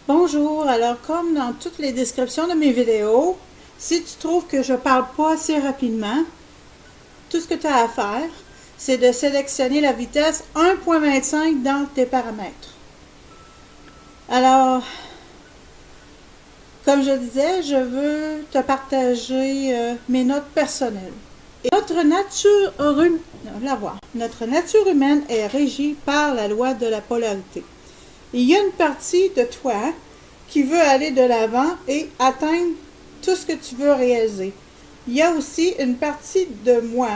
Bonjour, alors comme dans toutes les descriptions de mes vidéos, si tu trouves que je parle pas assez rapidement, tout ce que tu as à faire, c'est de sélectionner la vitesse 1.25 dans tes paramètres. Alors, comme je disais, je veux te partager mes notes personnelles. Et notre nature humaine est régie par la loi de la polarité. Il y a une partie de toi qui veut aller de l'avant et atteindre tout ce que tu veux réaliser. Il y a aussi une partie de moi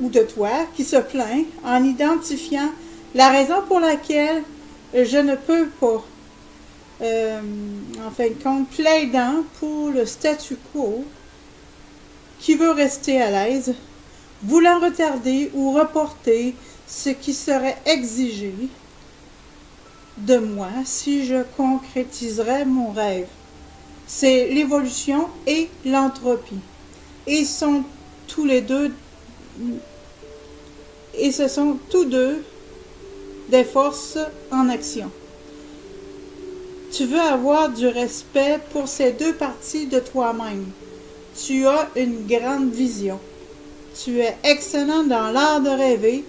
ou de toi qui se plaint en identifiant la raison pour laquelle je ne peux pas. En fin de compte, plaidant pour le statu quo, qui veut rester à l'aise, voulant retarder ou reporter ce qui serait exigé de moi si je concrétiserais mon rêve. C'est l'évolution et l'entropie. Et ce sont tous deux des forces en action. Tu veux avoir du respect pour ces deux parties de toi-même. Tu as une grande vision. Tu es excellent dans l'art de rêver,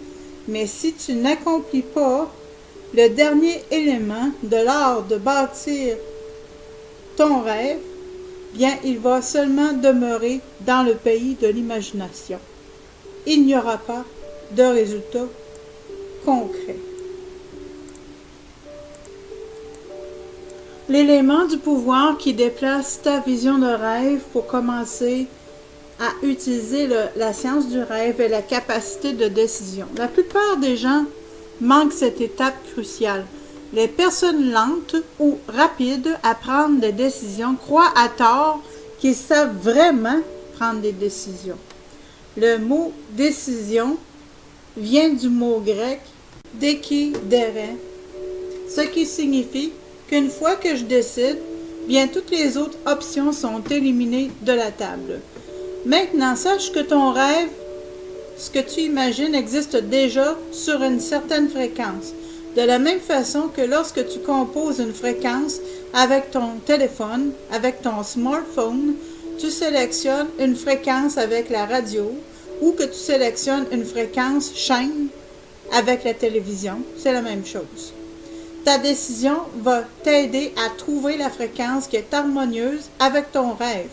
mais si tu n'accomplis pas le dernier élément de l'art de bâtir ton rêve, bien il va seulement demeurer dans le pays de l'imagination. Il n'y aura pas de résultat concret. L'élément du pouvoir qui déplace ta vision de rêve pour commencer à utiliser la science du rêve est la capacité de décision. La plupart des gens manquent cette étape cruciale. Les personnes lentes ou rapides à prendre des décisions croient à tort qu'ils savent vraiment prendre des décisions. Le mot décision vient du mot grec décidere, ce qui signifie qu'une fois que je décide, bien toutes les autres options sont éliminées de la table. Maintenant, sache que ton rêve, ce que tu imagines, existe déjà sur une certaine fréquence. De la même façon que lorsque tu composes une fréquence avec ton téléphone, avec ton smartphone, tu sélectionnes une fréquence avec la radio ou que tu sélectionnes une fréquence chaîne avec la télévision, c'est la même chose. Ta décision va t'aider à trouver la fréquence qui est harmonieuse avec ton rêve.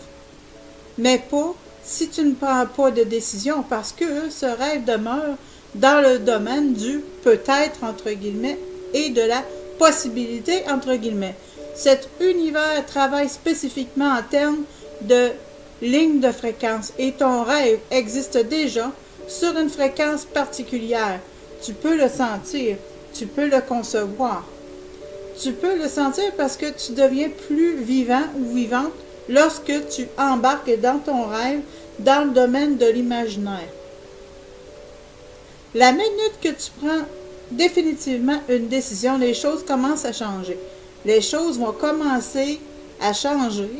Mais pas si tu ne prends pas de décision parce que ce rêve demeure dans le domaine du peut-être entre guillemets et de la possibilité entre guillemets. Cet univers travaille spécifiquement en termes de lignes de fréquence et ton rêve existe déjà sur une fréquence particulière. Tu peux le sentir, tu peux le concevoir. Tu peux le sentir parce que tu deviens plus vivant ou vivante lorsque tu embarques dans ton rêve dans le domaine de l'imaginaire. La minute que tu prends définitivement une décision, les choses commencent à changer. Les choses vont commencer à changer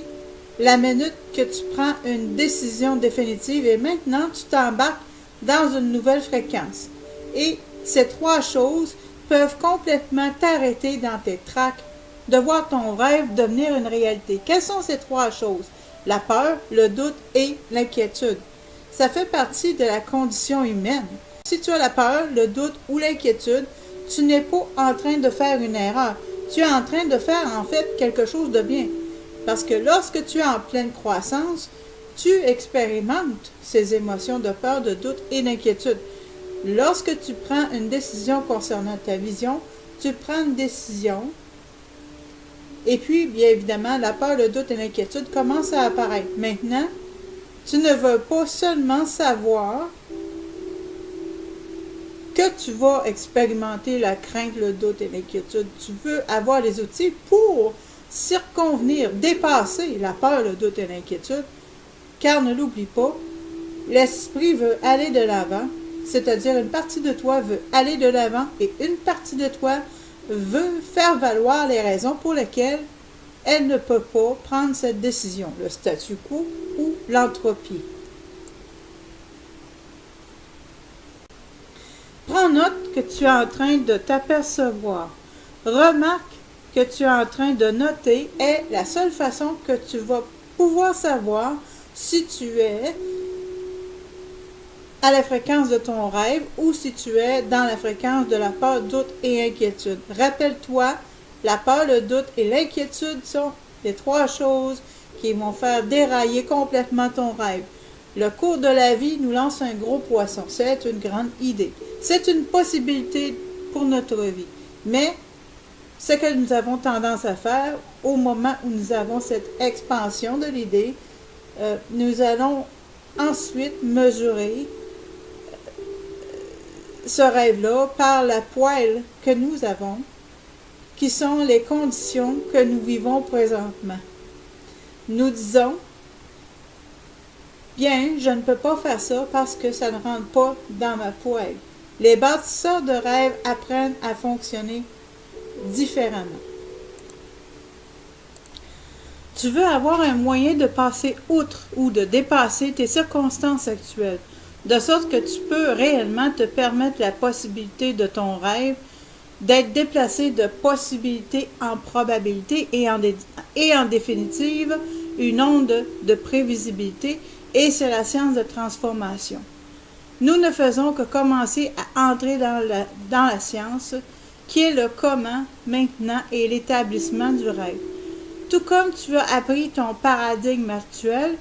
la minute que tu prends une décision définitive et maintenant tu t'embarques dans une nouvelle fréquence. Et ces trois choses peuvent complètement t'arrêter dans tes tracks de voir ton rêve devenir une réalité. Quelles sont ces trois choses? La peur, le doute et l'inquiétude. Ça fait partie de la condition humaine. Si tu as la peur, le doute ou l'inquiétude, tu n'es pas en train de faire une erreur. Tu es en train de faire en fait quelque chose de bien. Parce que lorsque tu es en pleine croissance, tu expérimentes ces émotions de peur, de doute et d'inquiétude. Lorsque tu prends une décision concernant ta vision, tu prends une décision et puis, bien évidemment, la peur, le doute et l'inquiétude commencent à apparaître. Maintenant, tu ne veux pas seulement savoir que tu vas expérimenter la crainte, le doute et l'inquiétude. Tu veux avoir les outils pour circonvenir, dépasser la peur, le doute et l'inquiétude. Car ne l'oublie pas, l'esprit veut aller de l'avant, c'est-à-dire une partie de toi veut aller de l'avant et une partie de toi veut faire valoir les raisons pour lesquelles elle ne peut pas prendre cette décision, le statu quo ou l'entropie. Prends note que tu es en train de t'apercevoir. Remarque que tu es en train de noter est la seule façon que tu vas pouvoir savoir si tu es à la fréquence de ton rêve ou si tu es dans la fréquence de la peur, doute et inquiétude. Rappelle-toi, la peur, le doute et l'inquiétude sont les trois choses qui vont faire dérailler complètement ton rêve. Le cours de la vie nous lance un gros poisson. C'est une grande idée. C'est une possibilité pour notre vie. Mais ce que nous avons tendance à faire au moment où nous avons cette expansion de l'idée, nous allons ensuite mesurer ce rêve-là par la poêle que nous avons, qui sont les conditions que nous vivons présentement. Nous disons, bien, je ne peux pas faire ça parce que ça ne rentre pas dans ma poêle. Les bâtisseurs de rêve apprennent à fonctionner différemment. Tu veux avoir un moyen de passer outre ou de dépasser tes circonstances actuelles, de sorte que tu peux réellement te permettre la possibilité de ton rêve d'être déplacé de possibilité en probabilité et en définitive une onde de prévisibilité, et c'est la science de transformation. Nous ne faisons que commencer à entrer dans la science, qui est le comment, maintenant et l'établissement du rêve. Tout comme tu as appris ton paradigme actuel,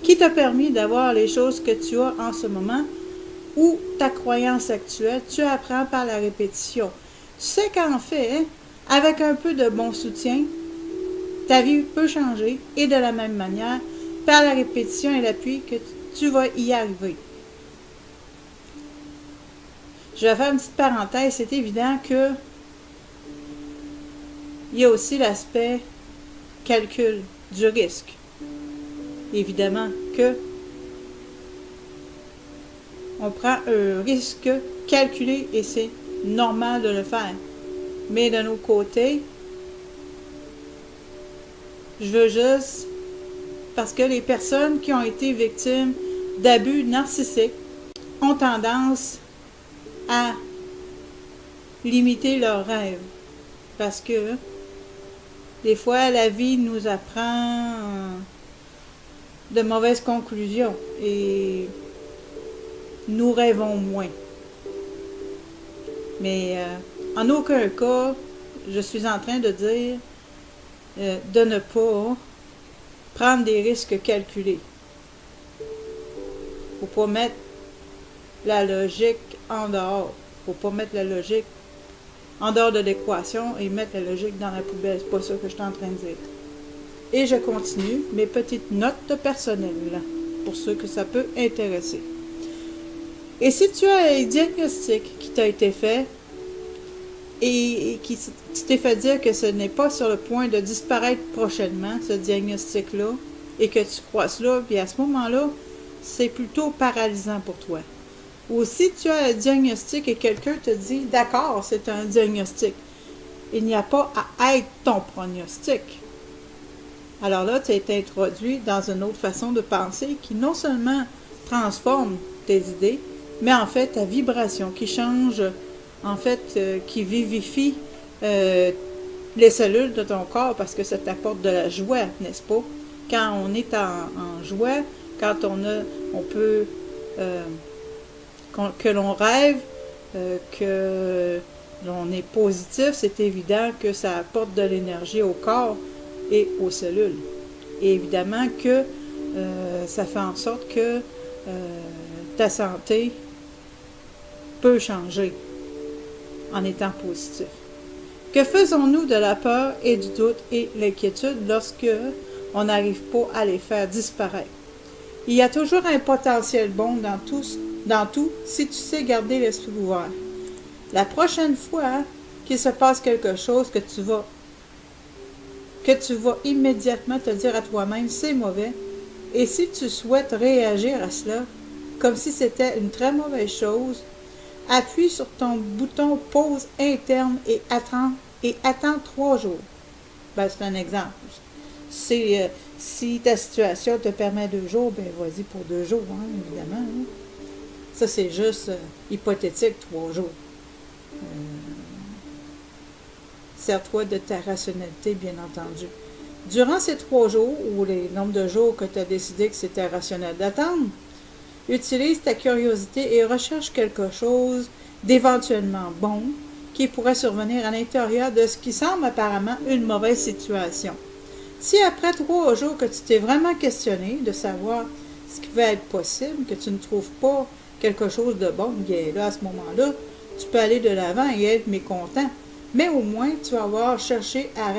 qui t'a permis d'avoir les choses que tu as en ce moment, ou ta croyance actuelle, tu apprends par la répétition. Tu sais qu'en fait, avec un peu de bon soutien, ta vie peut changer, et de la même manière, par la répétition et l'appui, que tu vas y arriver. Je vais faire une petite parenthèse, c'est évident que il y a aussi l'aspect calcul du risque. Évidemment que on prend un risque calculé et c'est normal de le faire. Mais de nos côtés, je veux juste, parce que les personnes qui ont été victimes d'abus narcissiques ont tendance à limiter leurs rêves. Parce que des fois, la vie nous apprend de mauvaises conclusions et nous rêvons moins. Mais en aucun cas, je suis en train de dire de ne pas prendre des risques calculés. Faut pas mettre la logique en dehors. Faut pas mettre la logique en dehors de l'équation et mettre la logique dans la poubelle. C'est pas ça que je suis en train de dire. Et je continue mes petites notes personnelles, pour ceux que ça peut intéresser. Et si tu as un diagnostic qui t'a été fait et qui t'est fait dire que ce n'est pas sur le point de disparaître prochainement, ce diagnostic-là, et que tu crois cela, puis à ce moment-là, c'est plutôt paralysant pour toi. Ou si tu as un diagnostic et quelqu'un te dit « D'accord, c'est un diagnostic », il n'y a pas à être ton pronostic. Alors là, tu es introduit dans une autre façon de penser qui non seulement transforme tes idées, mais en fait ta vibration qui change, en fait, qui vivifie les cellules de ton corps parce que ça t'apporte de la joie, n'est-ce pas? Quand on est en joie, quand on peut, que l'on rêve, que l'on est positif, c'est évident que ça apporte de l'énergie au corps et aux cellules. Et évidemment que ça fait en sorte que ta santé peut changer en étant positif. Que faisons-nous de la peur et du doute et l'inquiétude lorsque on n'arrive pas à les faire disparaître? Il y a toujours un potentiel bon dans tout si tu sais garder l'esprit ouvert. La prochaine fois qu'il se passe quelque chose que tu vas immédiatement te dire à toi-même c'est mauvais, et si tu souhaites réagir à cela comme si c'était une très mauvaise chose, appuie sur ton bouton pause interne et attends 3 jours. Ben, c'est un exemple. Si ta situation te permet 2 jours, ben vas-y pour 2 jours, hein, évidemment. Hein. Ça, c'est juste hypothétique, 3 jours. Sers-toi de ta rationalité, bien entendu. Durant ces 3 jours, ou les nombres de jours que tu as décidé que c'était rationnel d'attendre, utilise ta curiosité et recherche quelque chose d'éventuellement bon qui pourrait survenir à l'intérieur de ce qui semble apparemment une mauvaise situation. Si après 3 jours que tu t'es vraiment questionné de savoir ce qui peut être possible, que tu ne trouves pas quelque chose de bon, bien là, à ce moment-là, tu peux aller de l'avant et être mécontent. Mais au moins, tu vas avoir cherché à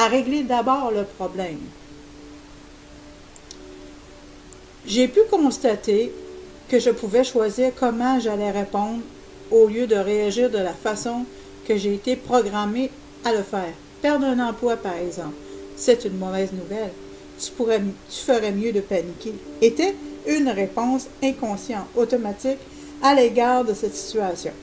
régler d'abord le problème. J'ai pu constater que je pouvais choisir comment j'allais répondre au lieu de réagir de la façon que j'ai été programmé à le faire. Perdre un emploi, par exemple, c'est une mauvaise nouvelle. Tu ferais mieux de paniquer. Était une réponse inconsciente, automatique, à l'égard de cette situation.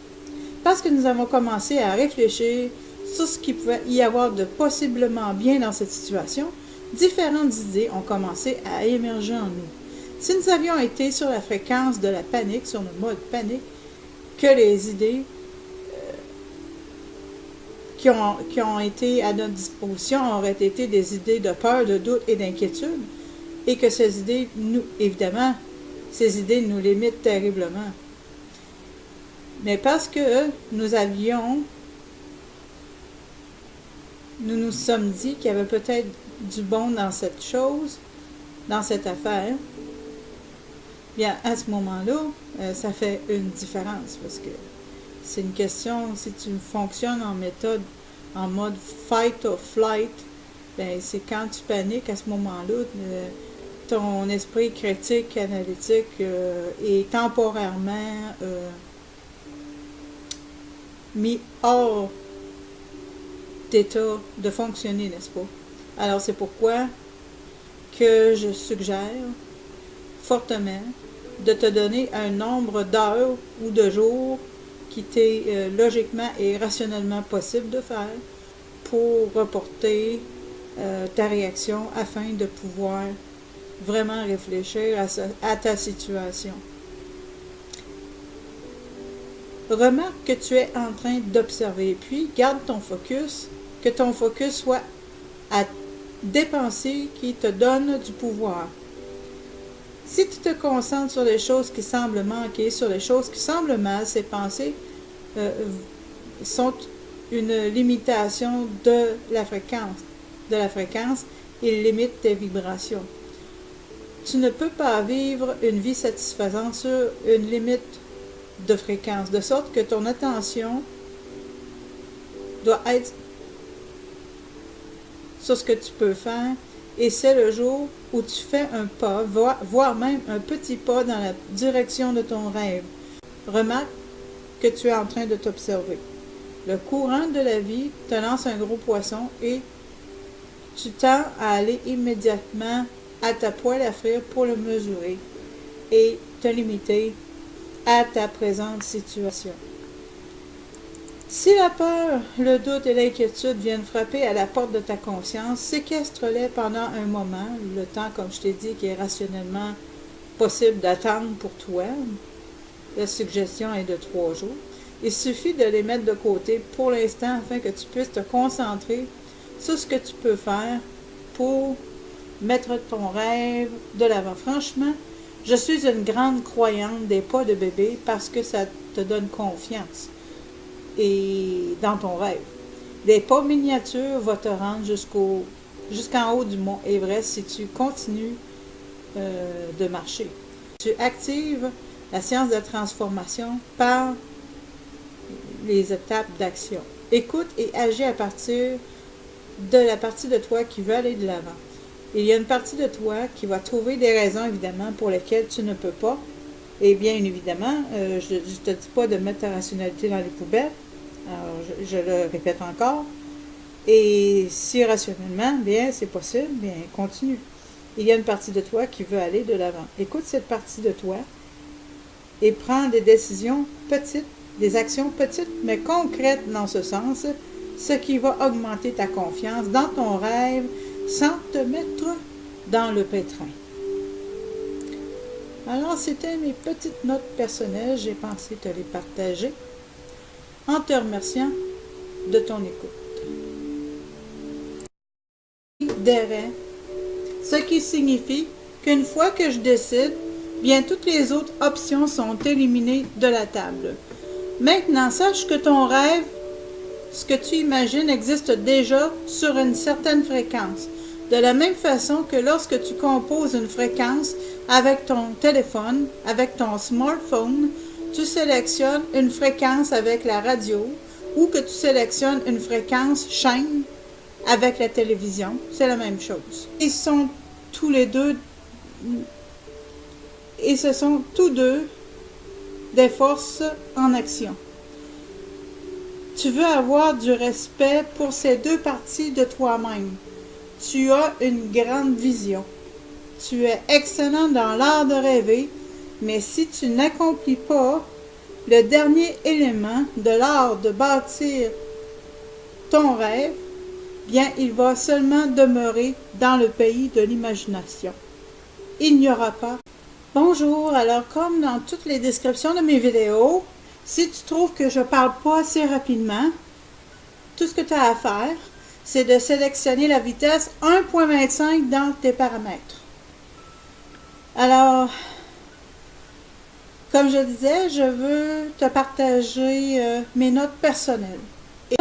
Parce que nous avons commencé à réfléchir sur ce qu'il pouvait y avoir de possiblement bien dans cette situation, différentes idées ont commencé à émerger en nous. Si nous avions été sur la fréquence de la panique, sur le mode panique, que les idées qui ont été à notre disposition auraient été des idées de peur, de doute et d'inquiétude, et que ces idées, évidemment, ces idées nous limitent terriblement. Mais parce que nous nous sommes dit qu'il y avait peut-être du bon dans cette chose, dans cette affaire, bien, à ce moment-là, ça fait une différence, parce que c'est une question, si tu fonctionnes en mode fight or flight, bien, c'est quand tu paniques, à ce moment-là, ton esprit critique, analytique est temporairement mis hors d'état de fonctionner, n'est-ce pas? Alors, c'est pourquoi que je suggère fortement de te donner un nombre d'heures ou de jours qui t'est logiquement et rationnellement possible de faire pour reporter ta réaction afin de pouvoir vraiment réfléchir à ta situation. Remarque que tu es en train d'observer, puis garde ton focus, que ton focus soit à des pensées qui te donnent du pouvoir. Si tu te concentres sur les choses qui semblent manquer, sur les choses qui semblent mal, ces pensées sont une limitation de la fréquence, ils limitent tes vibrations. Tu ne peux pas vivre une vie satisfaisante sur une limite de fréquence, de sorte que ton attention doit être sur ce que tu peux faire, et c'est le jour où tu fais un pas, voire même un petit pas dans la direction de ton rêve. Remarque que tu es en train de t'observer. Le courant de la vie te lance un gros poisson et tu tends à aller immédiatement à ta poêle à frire pour le mesurer et te limiter à ta présente situation. Si la peur, le doute et l'inquiétude viennent frapper à la porte de ta conscience, séquestre-les pendant un moment, le temps, comme je t'ai dit, qui est rationnellement possible d'attendre pour toi. La suggestion est de 3 jours. Il suffit de les mettre de côté pour l'instant afin que tu puisses te concentrer sur ce que tu peux faire pour mettre ton rêve de l'avant. Franchement, je suis une grande croyante des pas de bébé parce que ça te donne confiance et dans ton rêve. Des pas miniatures vont te rendre jusqu'en haut du mont Everest si tu continues de marcher. Tu actives la science de la transformation par les étapes d'action. Écoute et agis à partir de la partie de toi qui veut aller de l'avant. Il y a une partie de toi qui va trouver des raisons, évidemment, pour lesquelles tu ne peux pas. Et bien évidemment, je ne te dis pas de mettre ta rationalité dans les poubelles. Alors, je le répète encore. Et si rationnellement, bien, c'est possible, bien, continue. Il y a une partie de toi qui veut aller de l'avant. Écoute cette partie de toi et prends des décisions petites, des actions petites, mais concrètes dans ce sens, ce qui va augmenter ta confiance dans ton rêve sans te mettre dans le pétrin. Alors, c'était mes petites notes personnelles. J'ai pensé te les partager en te remerciant de ton écoute. D'arrêt, ce qui signifie qu'une fois que je décide, bien toutes les autres options sont éliminées de la table. Maintenant, sache que ton rêve, ce que tu imagines, existe déjà sur une certaine fréquence. De la même façon que lorsque tu composes une fréquence avec ton téléphone, avec ton smartphone, tu sélectionnes une fréquence avec la radio ou que tu sélectionnes une fréquence chaîne avec la télévision, c'est la même chose. Ils sont tous les deux, et ce sont tous deux des forces en action. Tu veux avoir du respect pour ces deux parties de toi-même. Tu as une grande vision. Tu es excellent dans l'art de rêver, mais si tu n'accomplis pas le dernier élément de l'art de bâtir ton rêve, bien il va seulement demeurer dans le pays de l'imagination. Il n'y aura pas. Bonjour, alors comme dans toutes les descriptions de mes vidéos, si tu trouves que je parle pas assez rapidement, tout ce que tu as à faire, c'est de sélectionner la vitesse 1.25 dans tes paramètres. Alors, comme je disais, je veux te partager mes notes personnelles. Et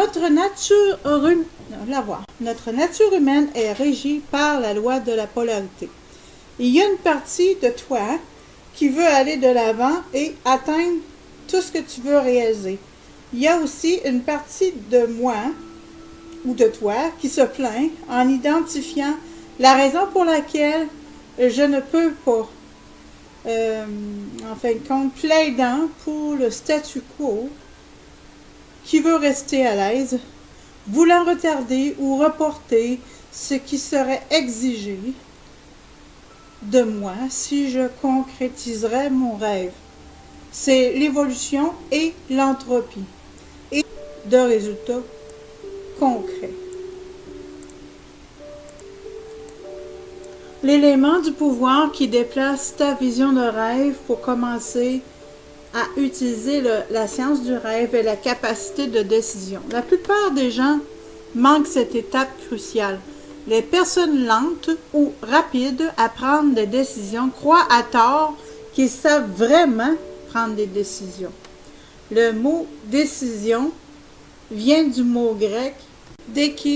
notre nature humaine est régie par la loi de la polarité. Il y a une partie de toi qui veut aller de l'avant et atteindre tout ce que tu veux réaliser. Il y a aussi une partie de moi ou de toi qui se plaint en identifiant la raison pour laquelle je ne peux pas. En fin de compte, plaidant pour le statu quo, qui veut rester à l'aise, voulant retarder ou reporter ce qui serait exigé de moi si je concrétiserais mon rêve. C'est l'évolution et l'entropie, et de résultats concrets. L'élément du pouvoir qui déplace ta vision de rêve pour commencer à utiliser la science du rêve est la capacité de décision. La plupart des gens manquent cette étape cruciale. Les personnes lentes ou rapides à prendre des décisions croient à tort qu'ils savent vraiment prendre des décisions. Le mot décision vient du mot grec déki,